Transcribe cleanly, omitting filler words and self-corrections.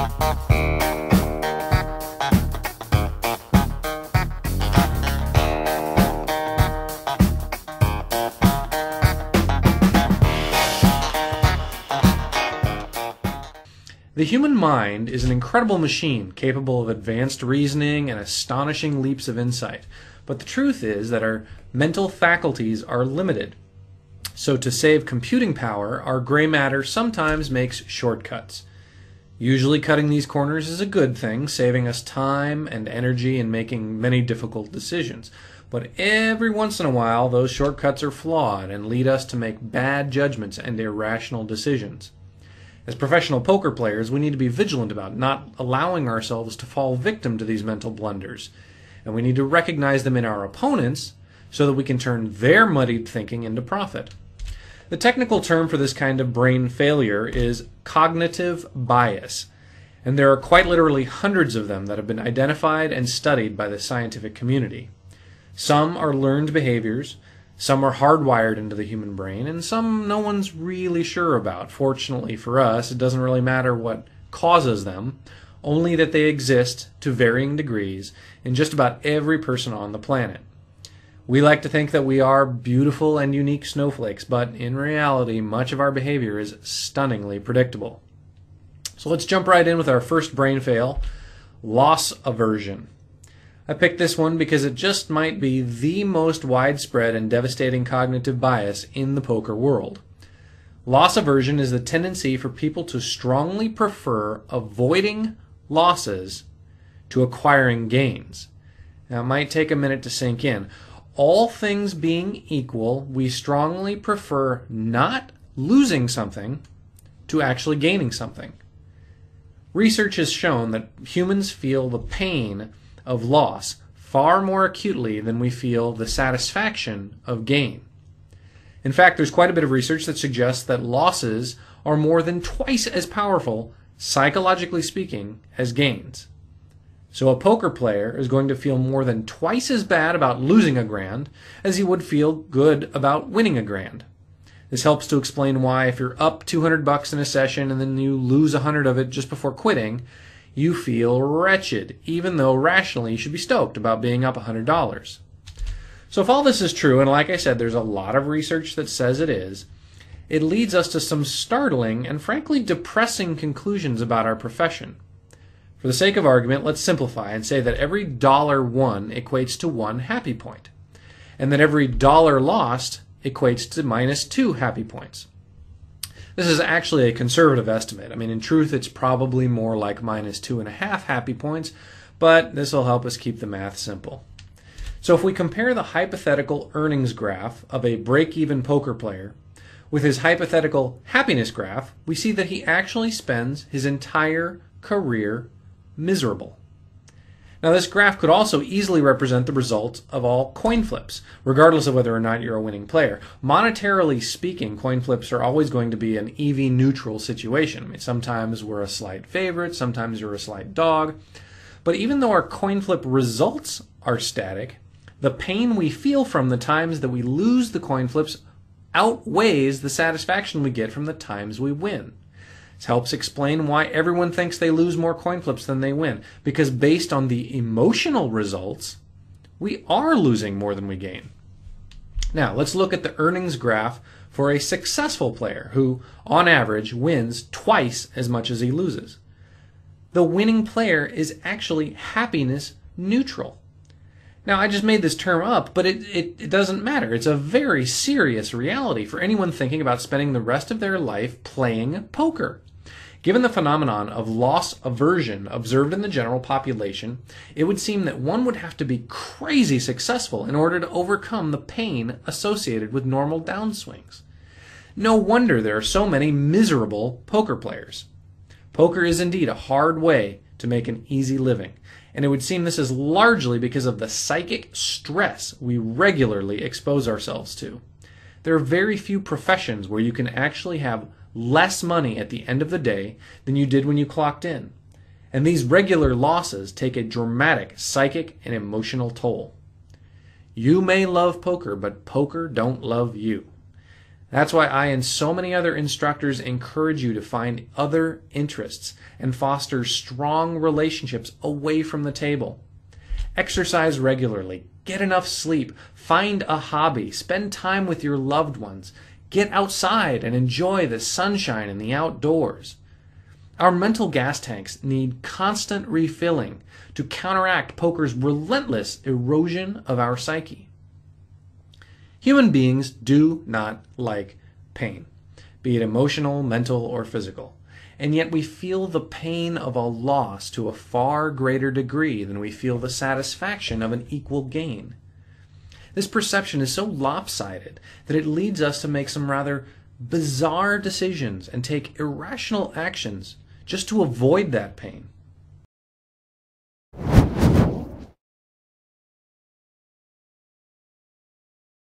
The human mind is an incredible machine capable of advanced reasoning and astonishing leaps of insight. But the truth is that our mental faculties are limited. So to save computing power, our gray matter sometimes makes shortcuts. Usually cutting these corners is a good thing, saving us time and energy in making many difficult decisions. But every once in a while, those shortcuts are flawed and lead us to make bad judgments and irrational decisions. As professional poker players, we need to be vigilant about not allowing ourselves to fall victim to these mental blunders. And we need to recognize them in our opponents so that we can turn their muddied thinking into profit. The technical term for this kind of brain failure is cognitive bias. And there are quite literally hundreds of them that have been identified and studied by the scientific community. Some are learned behaviors, some are hardwired into the human brain, and some no one's really sure about. Fortunately for us, it doesn't really matter what causes them, only that they exist to varying degrees in just about every person on the planet. We like to think that we are beautiful and unique snowflakes, but in reality, much of our behavior is stunningly predictable. So let's jump right in with our first brain fail, loss aversion. I picked this one because it just might be the most widespread and devastating cognitive bias in the poker world. Loss aversion is the tendency for people to strongly prefer avoiding losses to acquiring gains. Now, it might take a minute to sink in. All things being equal, we strongly prefer not losing something to actually gaining something. Research has shown that humans feel the pain of loss far more acutely than we feel the satisfaction of gain. In fact, there's quite a bit of research that suggests that losses are more than twice as powerful, psychologically speaking, as gains. So a poker player is going to feel more than twice as bad about losing a grand as he would feel good about winning a grand. This helps to explain why if you're up $200 in a session and then you lose 100 of it just before quitting, you feel wretched, even though rationally you should be stoked about being up $100. So if all this is true, and like I said, there's a lot of research that says it is, it leads us to some startling and frankly depressing conclusions about our profession. For the sake of argument, let's simplify and say that every dollar won equates to 1 happy point, and that every dollar lost equates to -2 happy points. This is actually a conservative estimate. I mean, in truth, it's probably more like -2.5 happy points, but this will help us keep the math simple. So if we compare the hypothetical earnings graph of a break-even poker player with his hypothetical happiness graph, we see that he actually spends his entire career miserable. Now, this graph could also easily represent the result of all coin flips, regardless of whether or not you're a winning player. Monetarily speaking, coin flips are always going to be an EV-neutral situation. I mean, sometimes we're a slight favorite, sometimes you're a slight dog. But even though our coin flip results are static, the pain we feel from the times that we lose the coin flips outweighs the satisfaction we get from the times we win. This helps explain why everyone thinks they lose more coin flips than they win, because based on the emotional results, we are losing more than we gain. Now, let's look at the earnings graph for a successful player who, on average, wins twice as much as he loses. The winning player is actually happiness neutral. Now, I just made this term up, but it doesn't matter. It's a very serious reality for anyone thinking about spending the rest of their life playing poker. Given the phenomenon of loss aversion observed in the general population, it would seem that one would have to be crazy successful in order to overcome the pain associated with normal downswings. No wonder there are so many miserable poker players. Poker is indeed a hard way to make an easy living, and it would seem this is largely because of the psychic stress we regularly expose ourselves to. There are very few professions where you can actually have less money at the end of the day than you did when you clocked in. And these regular losses take a dramatic psychic and emotional toll. You may love poker, but poker don't love you. That's why I and so many other instructors encourage you to find other interests and foster strong relationships away from the table. Exercise regularly, get enough sleep, find a hobby, spend time with your loved ones, get outside and enjoy the sunshine and the outdoors. Our mental gas tanks need constant refilling to counteract poker's relentless erosion of our psyche. Human beings do not like pain, be it emotional, mental, or physical. And yet we feel the pain of a loss to a far greater degree than we feel the satisfaction of an equal gain. This perception is so lopsided that it leads us to make some rather bizarre decisions and take irrational actions just to avoid that pain.